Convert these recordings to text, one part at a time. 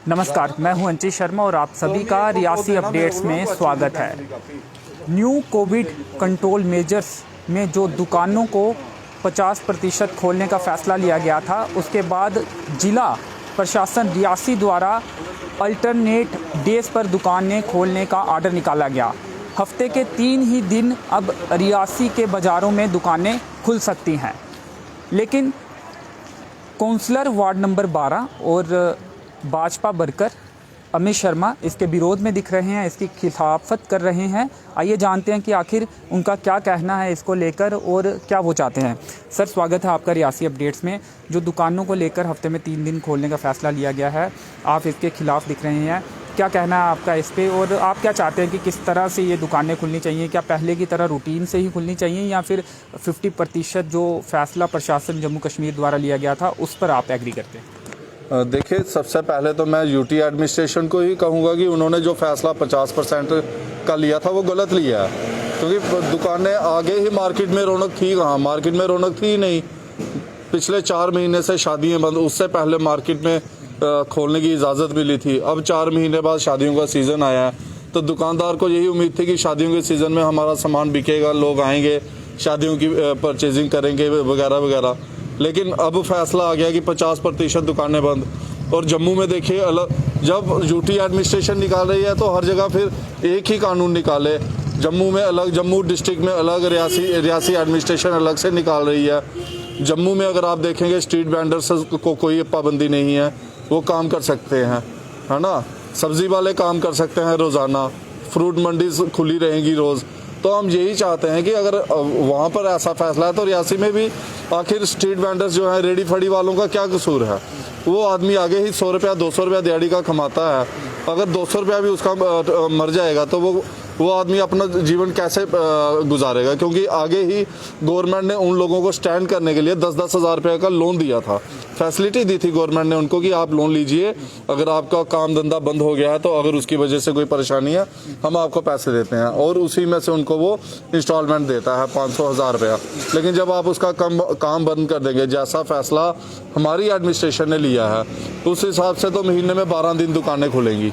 नमस्कार, मैं हूं अंचित शर्मा और आप सभी का रियासी अपडेट्स में स्वागत है। न्यू कोविड कंट्रोल मेजर्स में जो दुकानों को 50% खोलने का फैसला लिया गया था, उसके बाद जिला प्रशासन रियासी द्वारा अल्टरनेट डेज पर दुकानें खोलने का आर्डर निकाला गया। हफ्ते के 3 ही दिन अब रियासी के बाज़ारों में दुकानें खुल सकती हैं, लेकिन काउंसलर वार्ड नंबर 12 और भाजपा वर्कर अमित शर्मा इसके विरोध में दिख रहे हैं, इसकी खिलाफत कर रहे हैं। आइए जानते हैं कि आखिर उनका क्या कहना है इसको लेकर और क्या वो चाहते हैं। सर, स्वागत है आपका रियासी अपडेट्स में। जो दुकानों को लेकर हफ्ते में 3 दिन खोलने का फैसला लिया गया है, आप इसके खिलाफ दिख रहे हैं, क्या कहना है आपका इस पे और आप क्या चाहते हैं कि किस तरह से ये दुकानें खुलनी चाहिए? क्या पहले की तरह रूटीन से ही खुलनी चाहिए या फिर 50% जो फैसला प्रशासन जम्मू कश्मीर द्वारा लिया गया था उस पर आप एग्री करते हैं? देखिए, सबसे पहले तो मैं यूटी एडमिनिस्ट्रेशन को ही कहूँगा कि उन्होंने जो फैसला 50% का लिया था वो गलत लिया है, क्योंकि दुकानें आगे ही मार्केट में रौनक थी कहाँ? मार्केट में रौनक थी ही नहीं। पिछले 4 महीने से शादियाँ बंद, उससे पहले मार्केट में खोलने की इजाज़त मिली थी। अब 4 महीने बाद शादियों का सीज़न आया है, तो दुकानदार को यही उम्मीद थी कि शादियों के सीज़न में हमारा सामान बिकेगा, लोग आएंगे, शादियों की परचेजिंग करेंगे वगैरह वगैरह। लेकिन अब फैसला आ गया कि 50% दुकानें बंद। और जम्मू में देखिए, अलग जब यूटी एडमिनिस्ट्रेशन निकाल रही है तो हर जगह फिर एक ही कानून निकाले। जम्मू में अलग, जम्मू डिस्ट्रिक्ट में अलग, रियासी एडमिनिस्ट्रेशन अलग से निकाल रही है। जम्मू में अगर आप देखेंगे, स्ट्रीट वेंडर्स को कोई पाबंदी नहीं है, वो काम कर सकते हैं, है ना। सब्जी वाले काम कर सकते हैं रोज़ाना, फ्रूट मंडी खुली रहेंगी रोज़। तो हम यही चाहते हैं कि अगर वहाँ पर ऐसा फैसला है तो रियासी में भी आखिर स्ट्रीट वेंडर्स जो हैं, रेडी फड़ी वालों का क्या कसूर है? वो आदमी आगे ही 100 रुपया 200 रुपया दिहाड़ी का कमाता है। अगर 200 रुपया भी उसका मर जाएगा तो वो आदमी अपना जीवन कैसे गुजारेगा? क्योंकि आगे ही गवर्नमेंट ने उन लोगों को स्टैंड करने के लिए 10-10 हज़ार रुपये का लोन दिया था, फैसिलिटी दी थी गवर्नमेंट ने उनको कि आप लोन लीजिए, अगर आपका काम धंधा बंद हो गया है तो अगर उसकी वजह से कोई परेशानी है हम आपको पैसे देते हैं, और उसी में से उनको वो इंस्टॉलमेंट देता है 500-1000 रुपया। लेकिन जब आप उसका काम बंद कर देंगे, जैसा फैसला हमारी एडमिनिस्ट्रेशन ने लिया है, उस हिसाब से तो महीने में 12 दिन दुकानें खुलेंगी,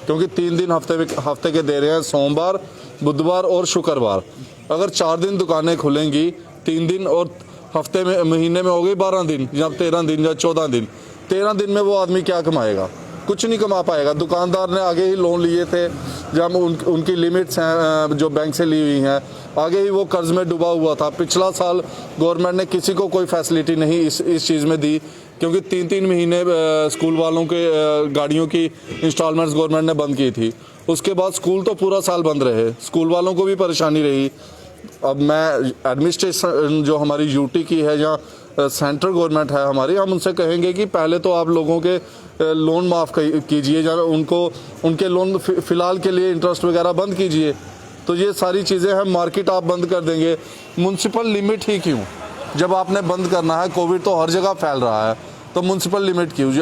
क्योंकि 3 दिन हफ्ते के दे रहे हैं, सोमवार, बुधवार और शुक्रवार। अगर 4 दिन दुकानें खुलेंगी, 3 दिन और हफ्ते में, महीने में हो गई 12 दिन या 13 दिन या 14 दिन। 13 दिन में वो आदमी क्या कमाएगा? कुछ नहीं कमा पाएगा। दुकानदार ने आगे ही लोन लिए थे, जब उनकी लिमिट्स हैं जो बैंक से ली हुई हैं, आगे ही वो कर्ज में डूबा हुआ था। पिछला साल गवर्नमेंट ने किसी को कोई फैसिलिटी नहीं इस चीज़ में दी, क्योंकि 3-3 महीने स्कूल वालों के गाड़ियों की इंस्टॉलमेंट्स गवर्नमेंट ने बंद की थी। उसके बाद स्कूल तो पूरा साल बंद रहे, स्कूल वालों को भी परेशानी रही। अब मैं एडमिनिस्ट्रेशन जो हमारी यूटी की है या सेंट्रल गवर्नमेंट है हमारी, हम उनसे कहेंगे कि पहले तो आप लोगों के लोन माफ़ कीजिए, या उनके लोन फ़िलहाल के लिए इंटरेस्ट वगैरह बंद कीजिए। तो ये सारी चीज़ें हैं। मार्केट आप बंद कर देंगे, म्युनिसिपल लिमिट ही क्यों? जब आपने बंद करना है, कोविड तो हर जगह फैल रहा है, तो म्युनिसिपल लिमिट क्यों?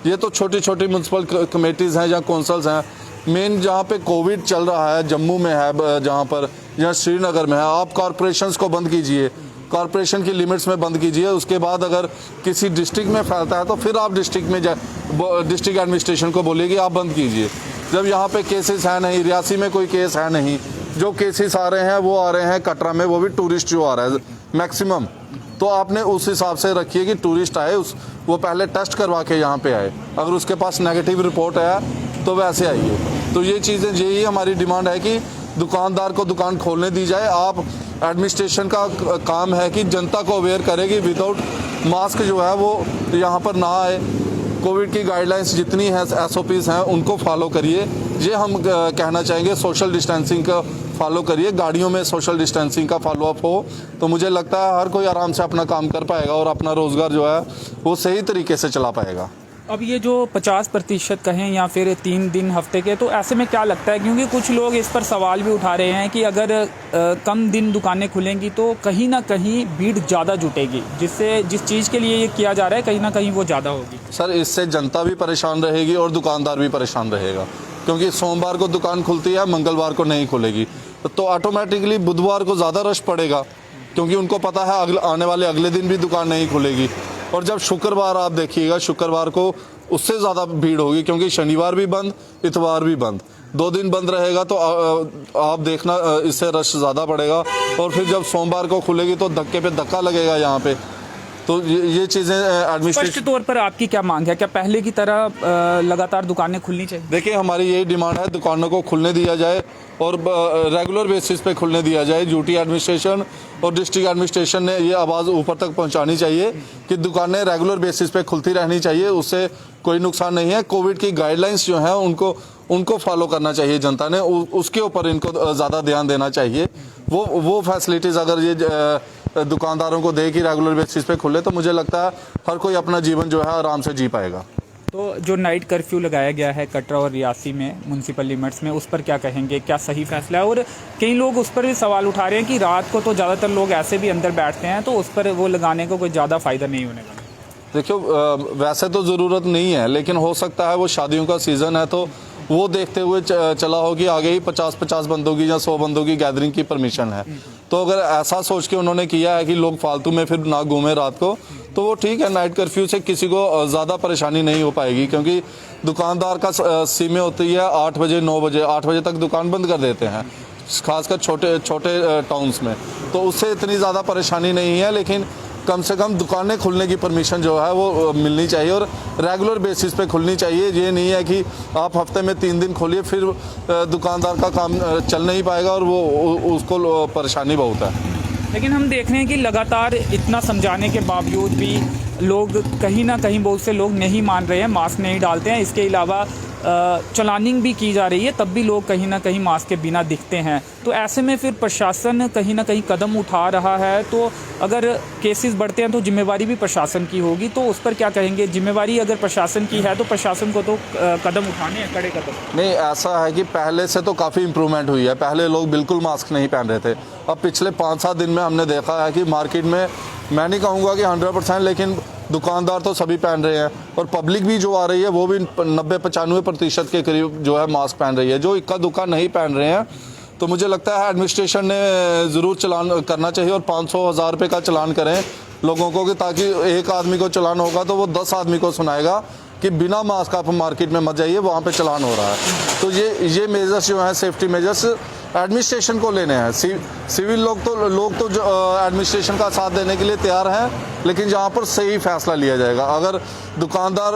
ये तो छोटी छोटी म्युनिसिपल कमेटीज़ हैं या कौंसल्स हैं। मेन जहाँ पे कोविड चल रहा है, जम्मू में है, जहाँ पर या श्रीनगर में है, आप कॉरपोरेशंस को बंद कीजिए, कॉरपोरेशन की लिमिट्स में बंद कीजिए। उसके बाद अगर किसी डिस्ट्रिक्ट में फैलता है तो फिर आप डिस्ट्रिक्ट एडमिनिस्ट्रेशन को बोलिए कि आप बंद कीजिए। जब यहाँ पे केसेस है नहीं, रियासी में कोई केस है नहीं, जो केसेस आ रहे हैं वो आ रहे हैं कटरा में, वो भी टूरिस्ट जो आ रहा है मैक्सिमम। तो आपने उस हिसाब से रखिए कि टूरिस्ट आए, वो पहले टेस्ट करवा के यहाँ पे आए, अगर उसके पास नेगेटिव रिपोर्ट है तो वैसे आइए। तो ये चीज़ें, यही हमारी डिमांड है कि दुकानदार को दुकान खोलने दी जाए। आप एडमिनिस्ट्रेशन का काम है कि जनता को अवेयर करेगी, विदाउट मास्क जो है वो यहाँ पर ना आए। कोविड की गाइडलाइंस जितनी हैं, SOPs हैं, उनको फॉलो करिए। ये हम कहना चाहेंगे, सोशल डिस्टेंसिंग का फॉलो करिए, गाड़ियों में सोशल डिस्टेंसिंग का फॉलोअप हो, तो मुझे लगता है हर कोई आराम से अपना काम कर पाएगा और अपना रोज़गार जो है वो सही तरीके से चला पाएगा। अब ये जो 50% कहें या फिर 3 दिन हफ्ते के, तो ऐसे में क्या लगता है, क्योंकि कुछ लोग इस पर सवाल भी उठा रहे हैं कि अगर कम दिन दुकानें खुलेंगी तो कहीं ना कहीं भीड़ ज़्यादा जुटेगी, जिससे जिस चीज़ के लिए ये किया जा रहा है कहीं ना कहीं वो ज़्यादा होगी। सर, इससे जनता भी परेशान रहेगी और दुकानदार भी परेशान रहेगा, क्योंकि सोमवार को दुकान खुलती है, मंगलवार को नहीं खुलेगी, तो ऑटोमेटिकली बुधवार को ज़्यादा रश पड़ेगा, क्योंकि उनको पता है आने वाले अगले दिन भी दुकान नहीं खुलेगी। और जब शुक्रवार आप देखिएगा, शुक्रवार को उससे ज़्यादा भीड़ होगी, क्योंकि शनिवार भी बंद, इतवार भी बंद, 2 दिन बंद रहेगा तो आप देखना इससे रश ज़्यादा बढ़ेगा। और फिर जब सोमवार को खुलेगी तो धक्के पे धक्का लगेगा यहाँ पे। तो ये चीज़ें एडमिनिस्ट्रेशन। स्पष्ट तौर पर आपकी क्या मांग है, क्या पहले की तरह लगातार दुकानें खुलनी चाहिए? देखिए, हमारी यही डिमांड है, दुकानों को खुलने दिया जाए और रेगुलर बेसिस पे खुलने दिया जाए। यूटी एडमिनिस्ट्रेशन और डिस्ट्रिक्ट एडमिनिस्ट्रेशन ने ये आवाज़ ऊपर तक पहुंचानी चाहिए कि दुकानें रेगुलर बेसिस पे खुलती रहनी चाहिए, उससे कोई नुकसान नहीं है। कोविड की गाइडलाइंस जो हैं उनको फॉलो करना चाहिए जनता ने, उसके ऊपर इनको ज़्यादा ध्यान देना चाहिए। वो फैसिलिटीज़ अगर ये दुकानदारों को दे कि रेगुलर बेसिस पे खुले, तो मुझे लगता है हर कोई अपना जीवन जो है आराम से जी पाएगा। तो जो नाइट कर्फ्यू लगाया गया है कटरा और रियासी में म्यूनसिपल लिमिट्स में, उस पर क्या कहेंगे, क्या सही फैसला है? और कई लोग उस पर भी सवाल उठा रहे हैं कि रात को तो ज़्यादातर लोग ऐसे भी अंदर बैठते हैं, तो उस पर वो लगाने को कोई ज़्यादा फ़ायदा नहीं होने वाला। देखियो, वैसे तो ज़रूरत नहीं है, लेकिन हो सकता है वो शादियों का सीज़न है, तो वो देखते हुए चला हो कि आगे ही 50-50 बंदों की या 100 बंदों की गैदरिंग की परमिशन है। तो अगर ऐसा सोच के उन्होंने किया है कि लोग फालतू में फिर ना घूमें रात को, तो वो ठीक है। नाइट कर्फ्यू से किसी को ज़्यादा परेशानी नहीं हो पाएगी, क्योंकि दुकानदार का सीमें होती है 8 बजे 9 बजे 8 बजे तक दुकान बंद कर देते हैं, खासकर छोटे छोटे टाउन्स में। तो उससे इतनी ज़्यादा परेशानी नहीं है, लेकिन कम से कम दुकानें खुलने की परमिशन जो है वो मिलनी चाहिए और रेगुलर बेसिस पे खुलनी चाहिए। ये नहीं है कि आप हफ्ते में 3 दिन खोलिए, फिर दुकानदार का काम चल नहीं पाएगा और वो उसको परेशानी बहुत है। लेकिन हम देख रहे हैं कि लगातार इतना समझाने के बावजूद भी लोग कहीं ना कहीं, बहुत से लोग नहीं मान रहे हैं, मास्क नहीं डालते हैं। इसके अलावा चलानिंग भी की जा रही है, तब भी लोग कहीं ना कहीं मास्क के बिना दिखते हैं। तो ऐसे में फिर प्रशासन कहीं ना कहीं कदम उठा रहा है, तो अगर केसेस बढ़ते हैं तो जिम्मेवारी भी प्रशासन की होगी, तो उस पर क्या कहेंगे? जिम्मेवारी अगर प्रशासन की है तो प्रशासन को तो कदम उठाने हैं, कड़े कदम। नहीं, ऐसा है कि पहले से तो काफ़ी इम्प्रूवमेंट हुई है। पहले लोग बिल्कुल मास्क नहीं पहन रहे थे, अब पिछले 5-7 दिन में हमने देखा है कि मार्केट में, मैं नहीं कहूँगा कि 100%, लेकिन दुकानदार तो सभी पहन रहे हैं और पब्लिक भी जो आ रही है वो भी 90-95% के करीब जो है मास्क पहन रही है। जो इक्का दुक्का नहीं पहन रहे हैं, तो मुझे लगता है एडमिनिस्ट्रेशन ने ज़रूर चालान करना चाहिए और 500-1000 रुपये का चालान करें लोगों को, कि ताकि एक आदमी को चालान होगा तो वो 10 आदमी को सुनाएगा कि बिना मास्क आप मार्केट में मत जाइए, वहाँ पे चालान हो रहा है। तो ये मेजर्स जो हैं, सेफ्टी मेजर्स, एडमिनिस्ट्रेशन को लेने हैं। सिविल लोग तो जो एडमिनिस्ट्रेशन का साथ देने के लिए तैयार हैं, लेकिन जहाँ पर सही फैसला लिया जाएगा। अगर दुकानदार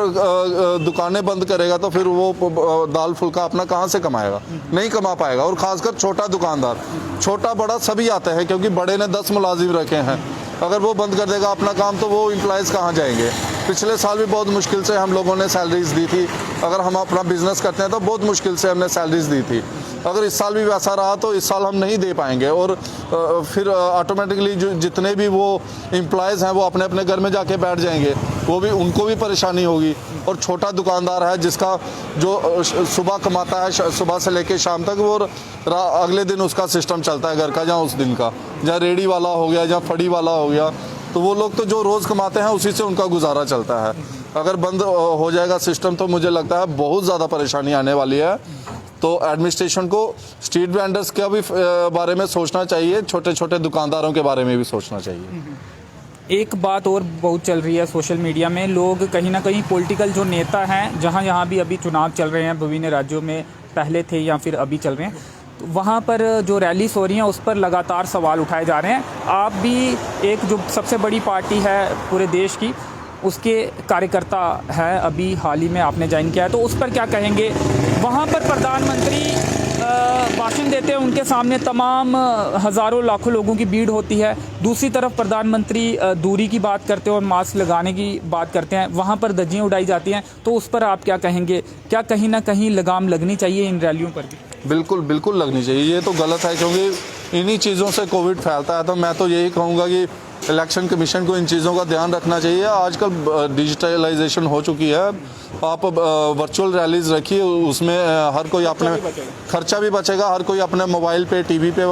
दुकानें बंद करेगा तो फिर वो दाल फुल्का अपना कहाँ से कमाएगा? नहीं कमा पाएगा। और ख़ासकर छोटा दुकानदार, छोटा बड़ा सभी आते हैं, क्योंकि बड़े ने 10 मुलाजिम रखे हैं। अगर वो बंद कर देगा अपना काम तो वो एम्प्लॉयज़ कहाँ जाएंगे? पिछले साल भी बहुत मुश्किल से हम लोगों ने सैलरीज दी थी। अगर हम अपना बिजनेस करते हैं तो बहुत मुश्किल से हमने सैलरीज दी थी। अगर इस साल भी वैसा रहा तो इस साल हम नहीं दे पाएंगे और फिर ऑटोमेटिकली जो जितने भी वो एम्प्लॉयज़ हैं वो अपने अपने घर में जाके बैठ जाएंगे, उनको भी परेशानी होगी। और छोटा दुकानदार है जिसका जो सुबह कमाता है, सुबह से लेके शाम तक, वो अगले दिन उसका सिस्टम चलता है घर का, जहाँ उस दिन का, जहाँ रेडी वाला हो गया, जहाँ फड़ी वाला हो गया, तो वो लोग तो जो रोज़ कमाते हैं उसी से उनका गुजारा चलता है। अगर बंद हो जाएगा सिस्टम तो मुझे लगता है बहुत ज़्यादा परेशानी आने वाली है। तो एडमिनिस्ट्रेशन को स्ट्रीट वेंडर्स का भी बारे में सोचना चाहिए, छोटे छोटे दुकानदारों के बारे में भी सोचना चाहिए। एक बात और बहुत चल रही है सोशल मीडिया में, लोग कहीं ना कहीं पॉलिटिकल जो नेता हैं, जहाँ भी अभी चुनाव चल रहे हैं, विभिन्न राज्यों में पहले थे या फिर अभी चल रहे हैं, तो वहाँ पर जो रैलीज हो रही हैं उस पर लगातार सवाल उठाए जा रहे हैं। आप भी एक जो सबसे बड़ी पार्टी है पूरे देश की, उसके कार्यकर्ता है, अभी हाल ही में आपने ज्वाइन किया है, तो उस पर क्या कहेंगे? वहाँ पर प्रधानमंत्री भाषण देते हैं, उनके सामने तमाम हज़ारों लाखों लोगों की भीड़ होती है। दूसरी तरफ प्रधानमंत्री दूरी की बात करते हैं और मास्क लगाने की बात करते हैं, वहाँ पर धज्जियाँ उड़ाई जाती हैं। तो उस पर आप क्या कहेंगे? क्या कहीं ना कहीं लगाम लगनी चाहिए इन रैलियों पर भी? बिल्कुल बिल्कुल लगनी चाहिए। ये तो गलत है, क्योंकि इन्हीं चीज़ों से कोविड फैलता है। तो मैं तो यही कहूँगा कि इलेक्शन कमीशन को इन चीज़ों का ध्यान रखना चाहिए। आजकल डिजिटलाइजेशन हो चुकी है, आप वर्चुअल रैलीज रखिए, उसमें हर कोई अपने खर्चा भी बचेगा, हर कोई अपने मोबाइल पे, टीवी पे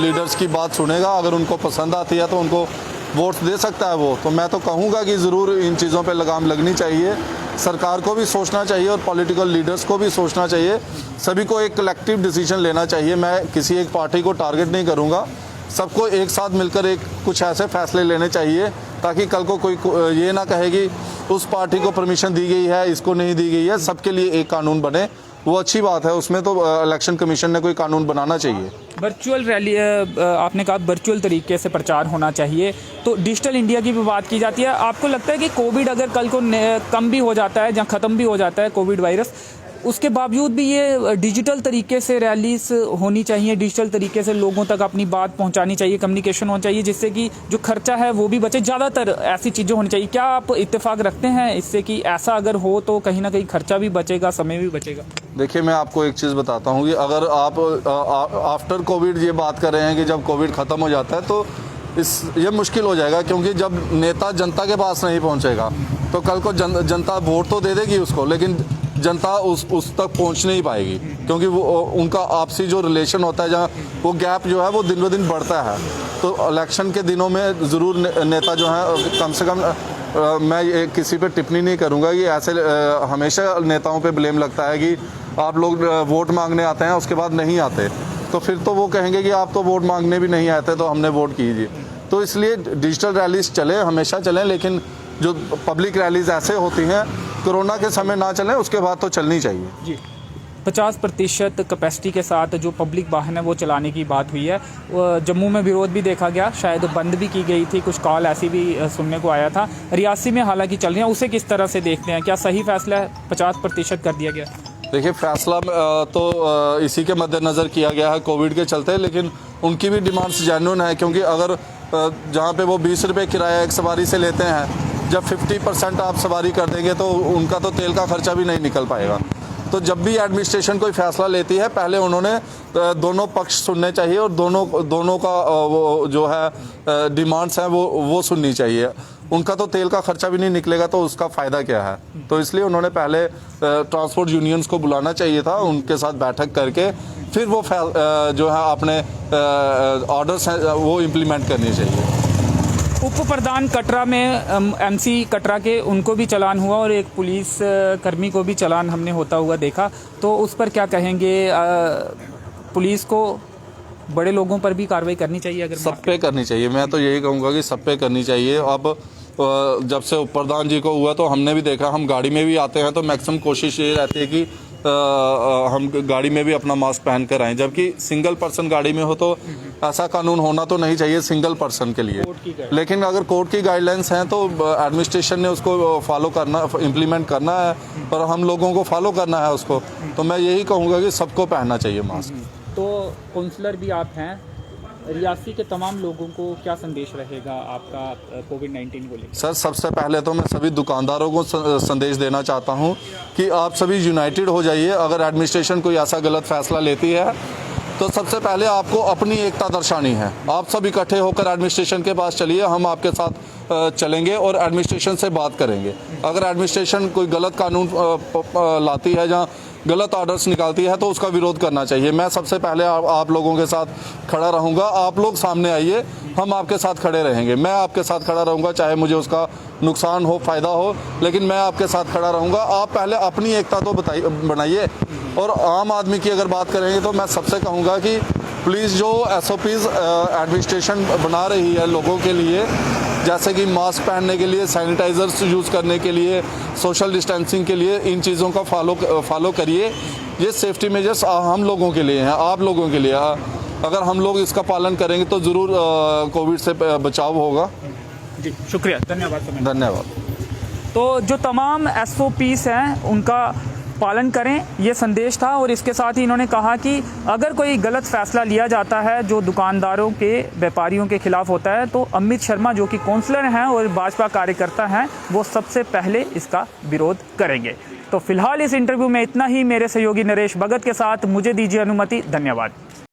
लीडर्स की बात सुनेगा। अगर उनको पसंद आती है तो उनको वोट दे सकता है वो। तो मैं तो कहूँगा कि ज़रूर इन चीज़ों पे लगाम लगनी चाहिए। सरकार को भी सोचना चाहिए और पॉलिटिकल लीडर्स को भी सोचना चाहिए। सभी को एक कलेक्टिव डिसीजन लेना चाहिए। मैं किसी एक पार्टी को टारगेट नहीं करूँगा, सबको एक साथ मिलकर कुछ ऐसे फैसले लेने चाहिए ताकि कल को कोई ये ना कहे कि उस पार्टी को परमिशन दी गई है, इसको नहीं दी गई है। सबके लिए एक कानून बने, वो अच्छी बात है। उसमें तो इलेक्शन कमीशन ने कोई कानून बनाना चाहिए। वर्चुअल रैली, आपने कहा वर्चुअल तरीके से प्रचार होना चाहिए, तो डिजिटल इंडिया की भी बात की जाती है। आपको लगता है कि कोविड अगर कल को कम भी हो जाता है या ख़त्म भी हो जाता है कोविड वायरस, उसके बावजूद भी ये डिजिटल तरीके से रैलीज होनी चाहिए, डिजिटल तरीके से लोगों तक अपनी बात पहुंचानी चाहिए, कम्युनिकेशन होना चाहिए, जिससे कि जो खर्चा है वो भी बचे? ज़्यादातर ऐसी चीज़ें होनी चाहिए। क्या आप इत्तेफाक रखते हैं इससे कि ऐसा अगर हो तो कहीं ना कहीं खर्चा भी बचेगा, समय भी बचेगा? देखिए, मैं आपको एक चीज़ बताता हूँ कि अगर आप आफ्टर कोविड ये बात कर रहे हैं कि जब कोविड ख़त्म हो जाता है तो ये मुश्किल हो जाएगा, क्योंकि जब नेता जनता के पास नहीं पहुँचेगा तो कल को जनता वोट तो दे देगी उसको, लेकिन जनता उस तक पहुंच नहीं पाएगी, क्योंकि वो उनका आपसी जो रिलेशन होता है, जहाँ वो गैप जो है वो दिन ब दिन बढ़ता है। तो इलेक्शन के दिनों में ज़रूर नेता जो है, कम से कम मैं किसी पे टिप्पणी नहीं करूंगा कि ऐसे हमेशा नेताओं पे ब्लेम लगता है कि आप लोग वोट मांगने आते हैं उसके बाद नहीं आते, तो फिर तो वो कहेंगे कि आप तो वोट मांगने भी नहीं आते तो हमने वोट कीजिए। तो इसलिए डिजिटल रैलीज चले, हमेशा चलें, लेकिन जो पब्लिक रैलीज ऐसे होती हैं कोरोना के समय ना चलें, उसके बाद तो चलनी चाहिए जी। 50% कैपेसिटी के साथ जो पब्लिक वाहन है वो चलाने की बात हुई है। जम्मू में विरोध भी देखा गया, शायद बंद भी की गई थी, कुछ कॉल ऐसी भी सुनने को आया था। रियासी में हालांकि चल रही है, उसे किस तरह से देखते हैं? क्या सही फैसला है 50% कर दिया गया? देखिए, फैसला तो इसी के मद्देनज़र किया गया है कोविड के चलते, लेकिन उनकी भी डिमांड्स जेन्युइन है, क्योंकि अगर जहाँ पे वो 20 रुपये किराया एक सवारी से लेते हैं, जब 50% आप सवारी कर देंगे तो उनका तो तेल का खर्चा भी नहीं निकल पाएगा। तो जब भी एडमिनिस्ट्रेशन कोई फैसला लेती है, पहले उन्होंने दोनों पक्ष सुनने चाहिए और दोनों का वो जो है डिमांड्स हैं वो सुननी चाहिए। उनका तो तेल का खर्चा भी नहीं निकलेगा तो उसका फ़ायदा क्या है? तो इसलिए उन्होंने पहले ट्रांसपोर्ट यूनियंस को बुलाना चाहिए था, उनके साथ बैठक करके फिर वो जो है अपने ऑर्डर्स हैं वो इम्प्लीमेंट करनी चाहिए। उप प्रधान कटरा में एमसी कटरा के, उनको भी चालान हुआ और एक पुलिस कर्मी को भी चालान हमने होता हुआ देखा, तो उस पर क्या कहेंगे? पुलिस को बड़े लोगों पर भी कार्रवाई करनी चाहिए? अगर सब पे करनी चाहिए, मैं तो यही कहूँगा कि सब पे करनी चाहिए। अब जब से उप प्रधान जी को हुआ तो हमने भी देखा, हम गाड़ी में भी आते हैं तो मैक्सिमम कोशिश ये रहती है कि हम गाड़ी में भी अपना मास्क पहन कर आएँ, जबकि सिंगल पर्सन गाड़ी में हो तो ऐसा कानून होना तो नहीं चाहिए सिंगल पर्सन के लिए। लेकिन अगर कोर्ट की गाइडलाइंस हैं तो एडमिनिस्ट्रेशन ने उसको फॉलो करना, इम्प्लीमेंट करना है, और हम लोगों को फॉलो करना है उसको। तो मैं यही कहूँगा कि सबको पहनना चाहिए मास्क। तो काउंसलर भी आप हैं, रियासी के तमाम लोगों को क्या संदेश रहेगा आपका कोविड-19 को लेकर? सर, सबसे पहले तो मैं सभी दुकानदारों को संदेश देना चाहता हूं कि आप सभी यूनाइटेड हो जाइए। अगर एडमिनिस्ट्रेशन कोई ऐसा गलत फैसला लेती है तो सबसे पहले आपको अपनी एकता दर्शानी है। आप सब इकट्ठे होकर एडमिनिस्ट्रेशन के पास चलिए, हम आपके साथ चलेंगे और एडमिनिस्ट्रेशन से बात करेंगे। अगर एडमिनिस्ट्रेशन कोई गलत कानून लाती है, जहाँ गलत ऑर्डर्स निकालती है, तो उसका विरोध करना चाहिए। मैं सबसे पहले आप लोगों के साथ खड़ा रहूँगा। आप लोग सामने आइए, हम आपके साथ खड़े रहेंगे। मैं आपके साथ खड़ा रहूँगा, चाहे मुझे उसका नुकसान हो, फ़ायदा हो, लेकिन मैं आपके साथ खड़ा रहूँगा। आप पहले अपनी एकता तो बनाइए। और आम आदमी की अगर बात करेंगे तो मैं सबसे कहूँगा कि प्लीज़ जो SOPs एडमिनिस्ट्रेशन बना रही है लोगों के लिए, जैसे कि मास्क पहनने के लिए, सैनिटाइजर्स यूज़ करने के लिए, सोशल डिस्टेंसिंग के लिए, इन चीज़ों का फॉलो करिए। ये सेफ्टी मेजर्स हम लोगों के लिए हैं, आप लोगों के लिए। अगर हम लोग इसका पालन करेंगे तो ज़रूर कोविड से बचाव होगा। जी, शुक्रिया, धन्यवाद। धन्यवाद। तो जो तमाम SOPs हैं उनका पालन करें, ये संदेश था। और इसके साथ ही इन्होंने कहा कि अगर कोई गलत फैसला लिया जाता है जो दुकानदारों के, व्यापारियों के खिलाफ होता है, तो अमित शर्मा जो कि काउंसलर हैं और भाजपा कार्यकर्ता हैं, वो सबसे पहले इसका विरोध करेंगे। तो फिलहाल इस इंटरव्यू में इतना ही। मेरे सहयोगी नरेश भगत के साथ मुझे दीजिए अनुमति। धन्यवाद।